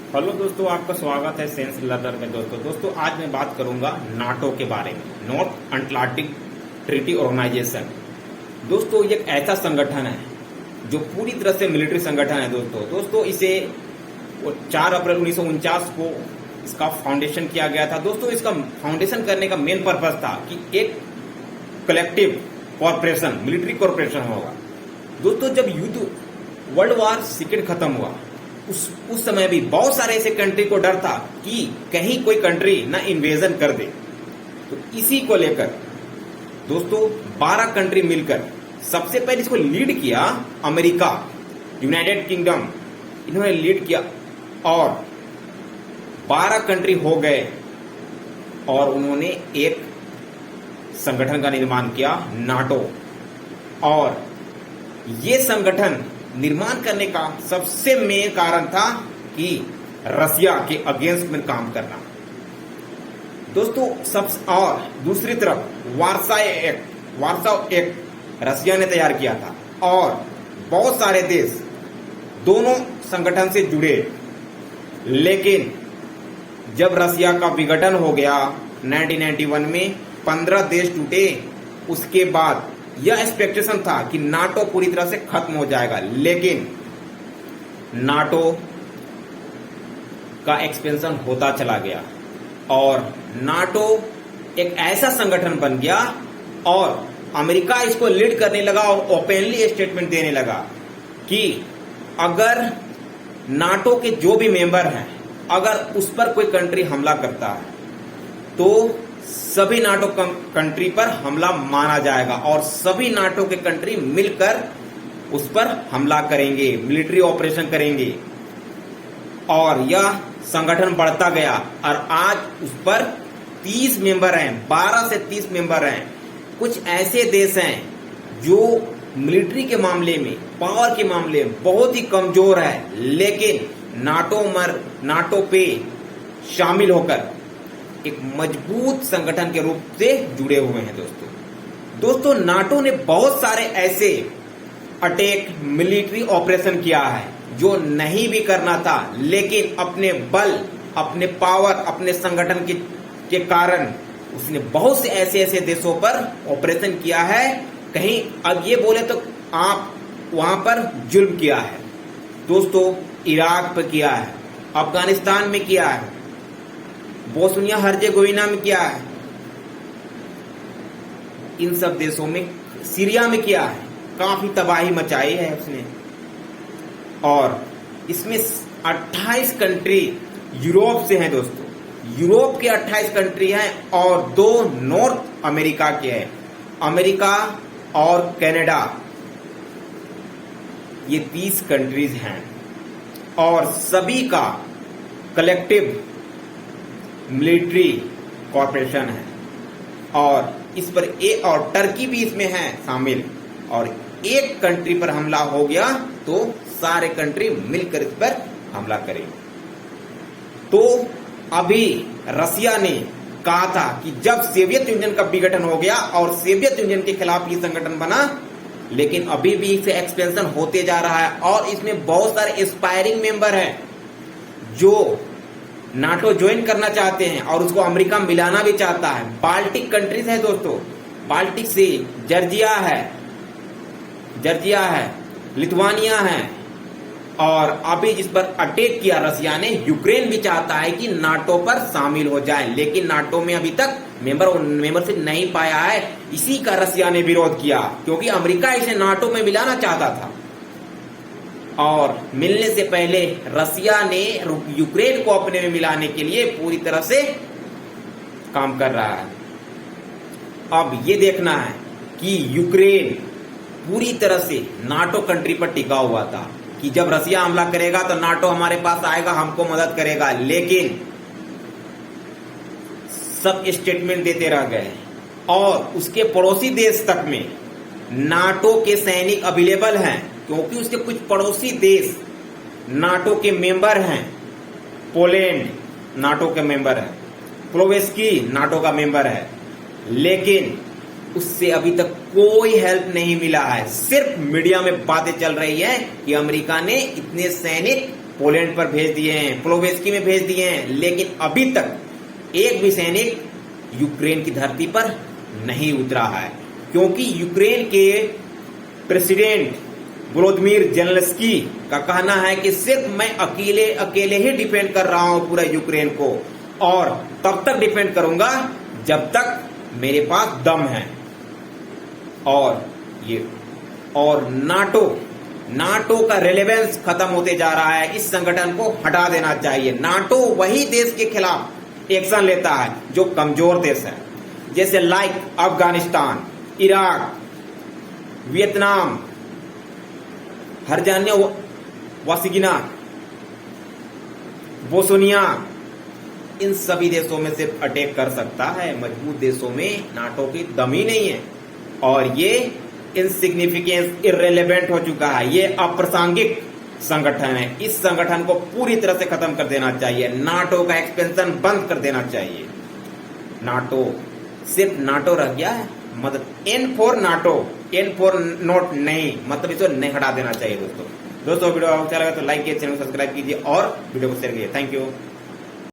Hello दोस्तों, आपका स्वागत है सेंस लर्नर में। दोस्तों आज मैं बात करूंगा नाटो के बारे में, नॉर्थ अटलांटिक ट्रीटी ऑर्गेनाइजेशन। दोस्तों ये एक ऐसा संगठन है जो पूरी तरह से मिलिट्री संगठन है। दोस्तों इसे 4 अप्रैल 1949 को इसका फाउंडेशन किया गया था। दोस्तों इसका फाउंडेशन करने का मेन पर्पज था कि एक कलेक्टिव कॉरपोरेशन, मिलिट्री कॉरपोरेशन होगा। दोस्तों जब युद्ध वर्ल्ड वॉर सेकेंड खत्म हुआ, उस समय भी बहुत सारे ऐसे कंट्री को डर था कि कहीं कोई कंट्री ना इन्वेजन कर दे। तो इसी को लेकर दोस्तों 12 कंट्री मिलकर सबसे पहले इसको लीड किया अमेरिका, यूनाइटेड किंगडम, इन्होंने लीड किया और 12 कंट्री हो गए और उन्होंने एक संगठन का निर्माण किया, नाटो। और ये संगठन निर्माण करने का सबसे मेन कारण था कि रसिया के अगेंस्ट में काम करना। दोस्तों और दूसरी तरफ वार्सा एक्ट रसिया ने तैयार किया था और बहुत सारे देश दोनों संगठन से जुड़े। लेकिन जब रसिया का विघटन हो गया 1991 में, 15 देश टूटे। उसके बाद यह एक्सपेक्टेशन था कि नाटो पूरी तरह से खत्म हो जाएगा, लेकिन नाटो का एक्सपेंशन होता चला गया और नाटो एक ऐसा संगठन बन गया और अमेरिका इसको लीड करने लगा और ओपनली स्टेटमेंट देने लगा कि अगर नाटो के जो भी मेंबर हैं, अगर उस पर कोई कंट्री हमला करता है तो सभी नाटो कंट्री पर हमला माना जाएगा और सभी नाटो के कंट्री मिलकर उस पर हमला करेंगे, मिलिट्री ऑपरेशन करेंगे। और यह संगठन बढ़ता गया और आज उस पर 30 मेंबर हैं, 12 से 30 मेंबर हैं। कुछ ऐसे देश हैं जो मिलिट्री के मामले में, पावर के मामले में बहुत ही कमजोर है, लेकिन नाटो पे शामिल होकर एक मजबूत संगठन के रूप से जुड़े हुए हैं। दोस्तों नाटो ने बहुत सारे ऐसे अटैक, मिलिट्री ऑपरेशन किया है जो नहीं भी करना था, लेकिन अपने बल, अपने पावर, अपने संगठन के कारण उसने बहुत से ऐसे देशों पर ऑपरेशन किया है। कहीं अब ये बोले तो आप वहां पर जुल्म किया है। दोस्तों इराक पर किया है, अफगानिस्तान में किया है, बोस्निया हर्जेगोविना में किया है, इन सब देशों में, सीरिया में किया है, काफी तबाही मचाई है उसने। और इसमें 28 कंट्री यूरोप से हैं। दोस्तों यूरोप के 28 कंट्री हैं और 2 नॉर्थ अमेरिका के हैं, अमेरिका और कनाडा। ये 30 कंट्रीज हैं और सभी का कलेक्टिव मिलिट्री कॉरपोरेशन है। और इस पर और टर्की भी इसमें है शामिल। और एक कंट्री पर हमला हो गया तो सारे कंट्री मिलकर इस पर हमला करेंगे। तो अभी रसिया ने कहा था कि जब सोवियत यूनियन का विघटन हो गया और सोवियत यूनियन के खिलाफ ये संगठन बना, लेकिन अभी भी इसे एक्सपेंशन होते जा रहा है और इसमें बहुत सारे एस्पायरिंग मेंबर हैं जो नाटो ज्वाइन करना चाहते हैं और उसको अमेरिका मिलाना भी चाहता है। बाल्टिक कंट्रीज है दोस्तों, बाल्टिक से जर्जिया है, लिथुआनिया है। और अभी जिस पर अटैक किया रसिया ने, यूक्रेन भी चाहता है कि नाटो पर शामिल हो जाए, लेकिन नाटो में अभी तक मेंबरशिप नहीं पाया है। इसी का रसिया ने विरोध किया क्योंकि अमेरिका इसे नाटो में मिलाना चाहता था और मिलने से पहले रसिया ने यूक्रेन को अपने में मिलाने के लिए पूरी तरह से काम कर रहा है। अब ये देखना है कि यूक्रेन पूरी तरह से नाटो कंट्री पर टिका हुआ था कि जब रसिया हमला करेगा तो नाटो हमारे पास आएगा, हमको मदद करेगा, लेकिन सब स्टेटमेंट देते रह गए और उसके पड़ोसी देश तक में नाटो के सैनिक अवेलेबल हैं क्योंकि उसके कुछ पड़ोसी देश नाटो के मेंबर हैं। पोलैंड नाटो के मेंबर है, क्रोएशिया नाटो का मेंबर है, लेकिन उससे अभी तक कोई हेल्प नहीं मिला है। सिर्फ मीडिया में बातें चल रही है कि अमेरिका ने इतने सैनिक पोलैंड पर भेज दिए हैं, प्लोवेस्की में भेज दिए हैं, लेकिन अभी तक एक भी सैनिक यूक्रेन की धरती पर नहीं उतरा है, क्योंकि यूक्रेन के प्रेसिडेंट वोलोदिमीर जेलेंस्की का कहना है कि सिर्फ मैं अकेले ही डिफेंड कर रहा हूं पूरा यूक्रेन को, और तब तक डिफेंड करूंगा जब तक मेरे पास दम है। और नाटो का रेलेवेंस खत्म होते जा रहा है, इस संगठन को हटा देना चाहिए। नाटो वही देश के खिलाफ एक्शन लेता है जो कमजोर देश है, जैसे लाइक अफगानिस्तान, इराक, वियतनाम, हरजानिया वासिगिना, बोस्निया, इन सभी देशों में सिर्फ अटैक कर सकता है। मजबूत देशों में नाटो की दम ही नहीं है, और ये इनसिग्निफिकेंस, इररेलेवेंट हो चुका है। ये अप्रासंगिक संगठन है। इस संगठन को पूरी तरह से खत्म कर देना चाहिए। नाटो का एक्सपेंशन बंद कर देना चाहिए। नाटो सिर्फ नाटो रह गया है, मतलब N for NATO, N for not नहीं, मतलब इसको नहीं हटा देना चाहिए। दोस्तों वीडियो अच्छा लगा तो लाइक कीजिए, चैनल को सब्सक्राइब कीजिए और वीडियो को शेयर कीजिए। Thank you.